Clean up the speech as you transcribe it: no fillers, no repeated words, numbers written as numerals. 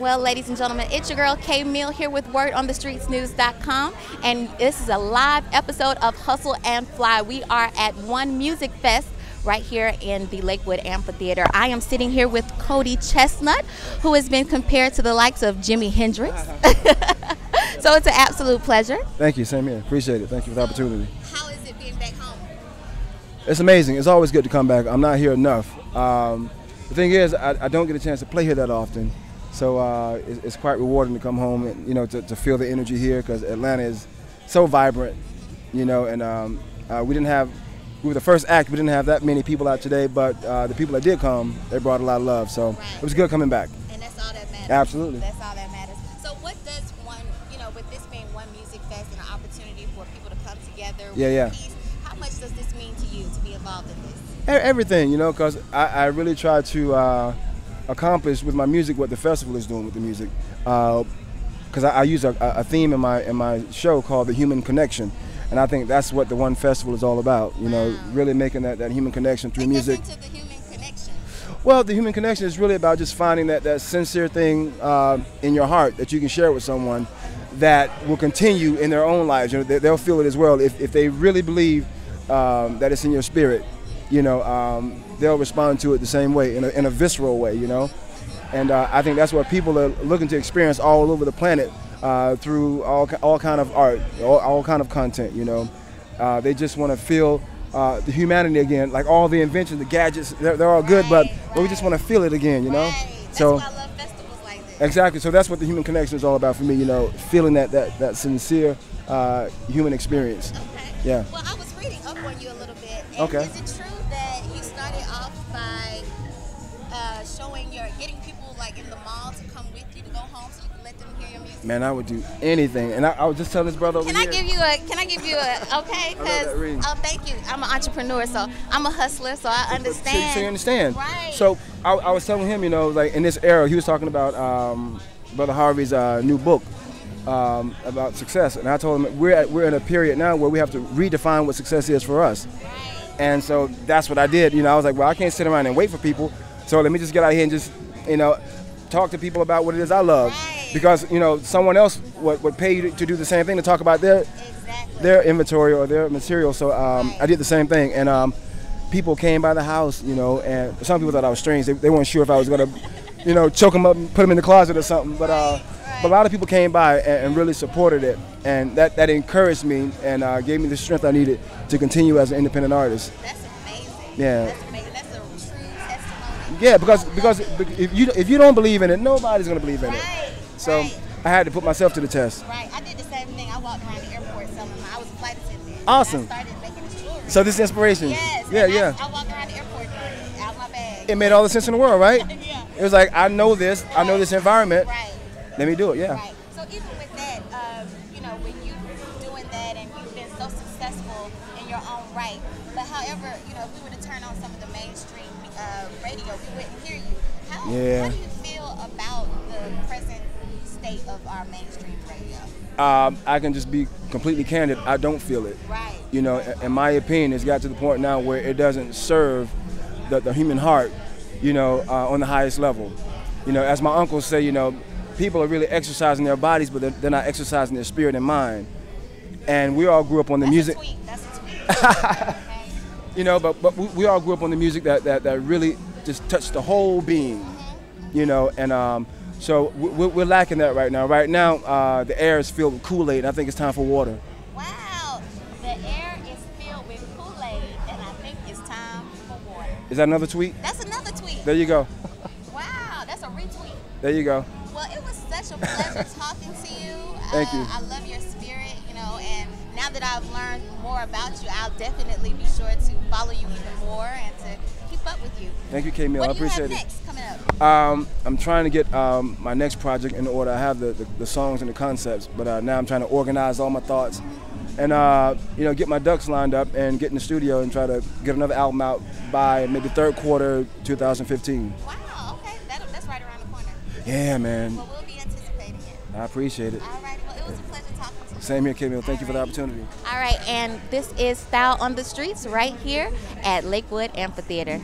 Well, ladies and gentlemen, it's your girl Kmil here with Word on the StreetzNews.com, and this is a live episode of Hustle and Fly. We are at One Music Fest right here in the Lakewood Amphitheater. I am sitting here with Cody ChesnuTT, who has been compared to the likes of Jimi Hendrix. So it's an absolute pleasure. Thank you, same here. Appreciate it. Thank you for the opportunity. How is it being back home? It's amazing. It's always good to come back. I'm not here enough. The thing is, I don't get a chance to play here that often. So it's quite rewarding to come home and, to feel the energy here, because Atlanta is so vibrant, and we were the first act. We didn't have that many people out today, but the people that did come, they brought a lot of love. So It was good coming back. And that's all that matters. Absolutely. That's all that matters. So what does with this being One Music Fest and an opportunity for people to come together with peace, how much does this mean to you to be involved in this? Everything, because I really try to accomplish with my music what the festival is doing with the music. Because I use a theme in my show called the human connection. And I think that's what the One Festival is all about, really making that human connection through music. Into the human connection. Well, the human connection is really about just finding that sincere thing in your heart that you can share with someone that will continue in their own lives. They'll feel it as well. If they really believe that it's in your spirit, they'll respond to it the same way, in a visceral way, And I think that's what people are looking to experience all over the planet. Through all kind of art, all kind of content, They just want to feel the humanity again, like all the inventions, the gadgets, they're all good, but we just want to feel it again, That's why I love festivals like this. Exactly, so that's what the human connection is all about for me, feeling that sincere human experience. Okay. Yeah. Well, I was reading up on you a little bit, and is it true that you started off by getting people like in the mall to come with you to go home so you can let them hear your music? Man, I would do anything, and I was just telling this brother over here. Can I give you a okay? Because thank you. I'm an entrepreneur, so I'm a hustler, so I understand. So you understand. Right. So I was telling him, like in this era, he was talking about Brother Harvey's new book about success, and I told him we're in a period now where we have to redefine what success is for us. Right. And so that's what I did. I was like, well, I can't sit around and wait for people, so let me just get out here and just talk to people about what it is I love. Right. Because someone else would pay you to do the same thing, to talk about their inventory or their material. So I did the same thing, and people came by the house, and some people thought I was strange. They weren't sure if I was gonna, choke them up and put them in the closet or something. But a lot of people came by and really supported it, and that encouraged me and gave me the strength I needed to continue as an independent artist. That's amazing. Yeah. That's amazing. That's a true testimony. Yeah, because if you don't believe in it, nobody's gonna believe in it. Right. So I had to put myself to the test. Right. I did the same thing. I walked around the airport selling them. I was a flight attendant. Awesome. And I started making this jewelry. So this is inspiration. Yes. Yeah. I walked around the airport out my bag. It made all the sense in the world, right? Yeah. It was like, I know this. I know this environment. Right. Let me do it. Yeah. Right. So even with that, when you doing that and you've been so successful in your own right, but however, if we were to turn on some of the mainstream radio, we wouldn't hear you. How do you feel about the present state of our mainstream radio? I can just be completely candid. I don't feel it. Right. In my opinion, it's got to the point now where it doesn't serve the human heart, on the highest level. As my uncles say, people are really exercising their bodies, but they're not exercising their spirit and mind. And we all grew up on the music. That's a tweet. Okay. But we all grew up on the music that really just touched the whole being, and so we're lacking that right now. Right now, the air is filled with Kool-Aid, and I think it's time for water. Wow, the air is filled with Kool-Aid, and I think it's time for water. Is that another tweet? That's another tweet. There you go. Wow, that's a retweet. There you go. Well, it was such a pleasure talking to you. Thank you. I love your spirit, and now that I've learned more about you, I'll definitely be sure to follow you even more and to keep up with you. Thank you, Kmil. I appreciate it. What do you have next coming up? I'm trying to get my next project in order. I have the songs and the concepts, but now I'm trying to organize all my thoughts and get my ducks lined up and get in the studio and try to get another album out by maybe third quarter 2015. Wow, okay. That's right around the corner. Yeah, man. Well, we'll be anticipating it. I appreciate it. All right. Well, it was a pleasure talking to you. Same here, Kmil. Thank you for the opportunity. All right, and this is Style on the Streets right here at Lakewood Amphitheater.